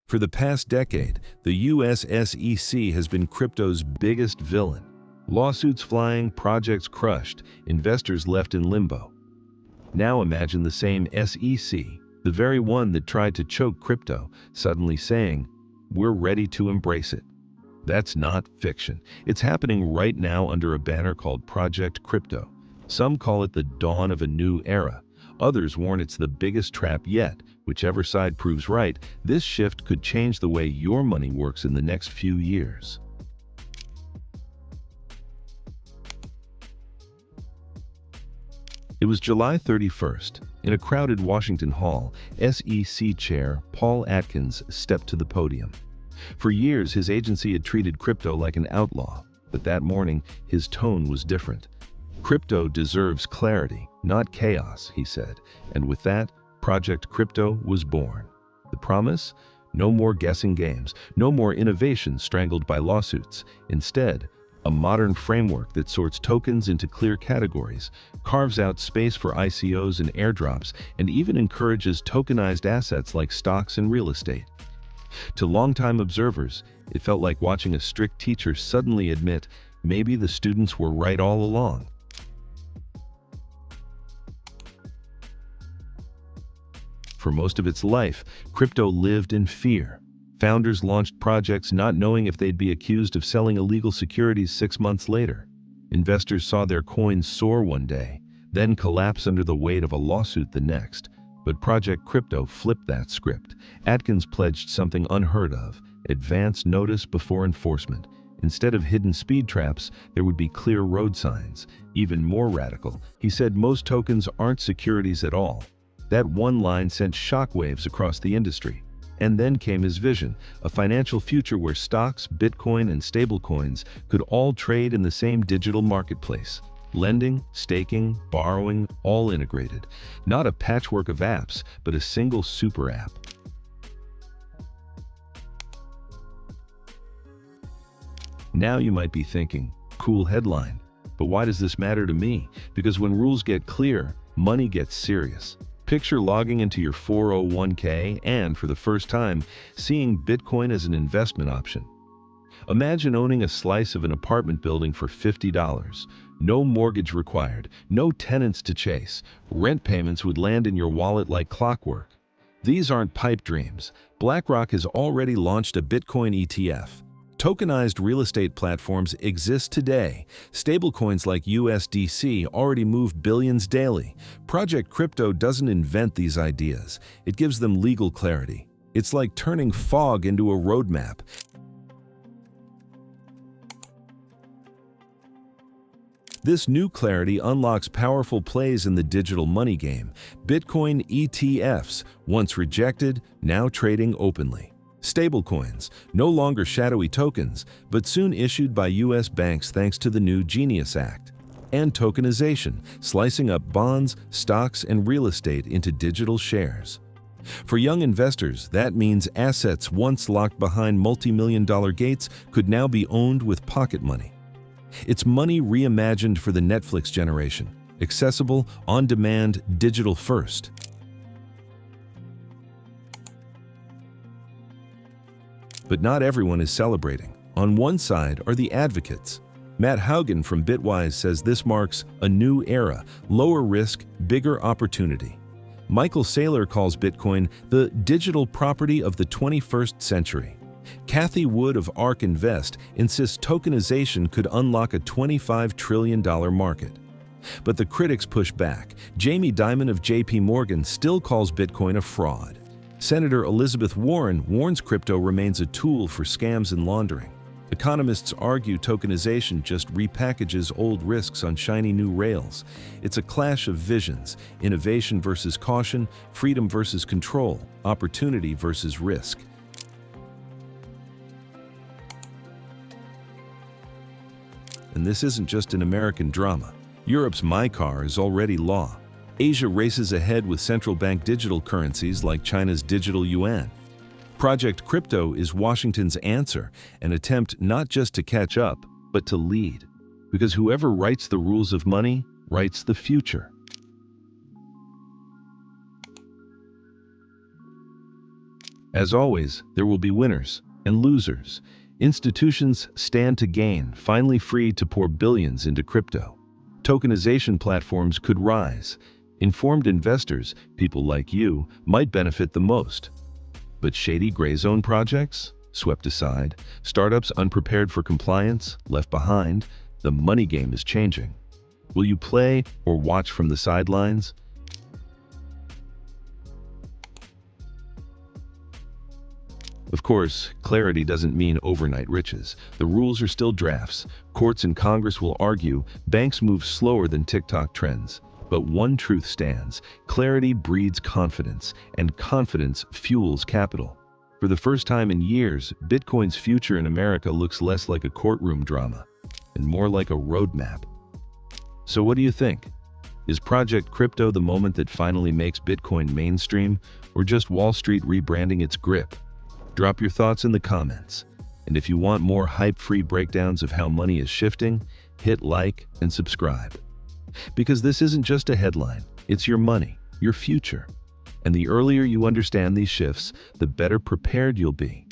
For the past decade, the US SEC has been crypto's biggest villain. Lawsuits flying, projects crushed, investors left in limbo. Now imagine the same SEC, the very one that tried to choke crypto, suddenly saying, "We're ready to embrace it." That's not fiction. It's happening right now under a banner called Project Crypto. Some call it the dawn of a new era. Others warn it's the biggest trap yet. Whichever side proves right, this shift could change the way your money works in the next few years. It was July 31st. In a crowded Washington hall, SEC Chair Paul Atkins stepped to the podium. For years, his agency had treated crypto like an outlaw, but that morning, his tone was different. "Crypto deserves clarity, not chaos," he said, and with that, Project Crypto was born. The promise? No more guessing games, no more innovation strangled by lawsuits. Instead, a modern framework that sorts tokens into clear categories, carves out space for ICOs and airdrops, and even encourages tokenized assets like stocks and real estate. To longtime observers, it felt like watching a strict teacher suddenly admit, maybe the students were right all along. For most of its life, crypto lived in fear. Founders launched projects not knowing if they'd be accused of selling illegal securities 6 months later. Investors saw their coins soar one day, then collapse under the weight of a lawsuit the next. But Project Crypto flipped that script. Atkins pledged something unheard of: advance notice before enforcement. Instead of hidden speed traps, there would be clear road signs. Even more radical, he said most tokens aren't securities at all. That one line sent shockwaves across the industry. And then came his vision, a financial future where stocks, Bitcoin, and stablecoins could all trade in the same digital marketplace. Lending, staking, borrowing, all integrated. Not a patchwork of apps, but a single super app. Now you might be thinking, cool headline, but why does this matter to me? Because when rules get clear, money gets serious. Picture logging into your 401k and, for the first time, seeing Bitcoin as an investment option. Imagine owning a slice of an apartment building for $50. No mortgage required, no tenants to chase. Rent payments would land in your wallet like clockwork. These aren't pipe dreams. BlackRock has already launched a Bitcoin ETF. Tokenized real estate platforms exist today. Stablecoins like USDC already move billions daily. Project Crypto doesn't invent these ideas. It gives them legal clarity. It's like turning fog into a roadmap. This new clarity unlocks powerful plays in the digital money game. Bitcoin ETFs, once rejected, now trading openly. Stablecoins, no longer shadowy tokens, but soon issued by US banks thanks to the new Genius Act. And tokenization, slicing up bonds, stocks, and real estate into digital shares. For young investors, that means assets once locked behind multi-million-dollar gates could now be owned with pocket money. It's money reimagined for the Netflix generation, accessible, on-demand, digital first. But not everyone is celebrating. On one side are the advocates. Matt Haugen from Bitwise says this marks a new era, lower risk, bigger opportunity. Michael Saylor calls Bitcoin the digital property of the 21st century. Kathy Wood of ARK Invest insists tokenization could unlock a $25 trillion market. But the critics push back. Jamie Dimon of JP Morgan still calls Bitcoin a fraud. Senator Elizabeth Warren warns crypto remains a tool for scams and laundering. Economists argue tokenization just repackages old risks on shiny new rails. It's a clash of visions: innovation versus caution, freedom versus control, opportunity versus risk. And this isn't just an American drama. Europe's My Car is already law. Asia races ahead with central bank digital currencies like China's digital yuan. Project Crypto is Washington's answer, an attempt not just to catch up, but to lead. Because whoever writes the rules of money writes the future. As always, there will be winners and losers. Institutions stand to gain, finally free to pour billions into crypto. Tokenization platforms could rise. Informed investors, people like you, might benefit the most. But shady gray zone projects? Swept aside. Startups unprepared for compliance? Left behind. The money game is changing. Will you play or watch from the sidelines? Of course, clarity doesn't mean overnight riches. The rules are still drafts. Courts and Congress will argue. Banks move slower than TikTok trends. But one truth stands. Clarity breeds confidence, and confidence fuels capital. For the first time in years, Bitcoin's future in America looks less like a courtroom drama and more like a roadmap. So what do you think? Is Project Crypto the moment that finally makes Bitcoin mainstream, or just Wall Street rebranding its grip? Drop your thoughts in the comments. And if you want more hype-free breakdowns of how money is shifting, hit like and subscribe. Because this isn't just a headline, it's your money, your future. And the earlier you understand these shifts, the better prepared you'll be.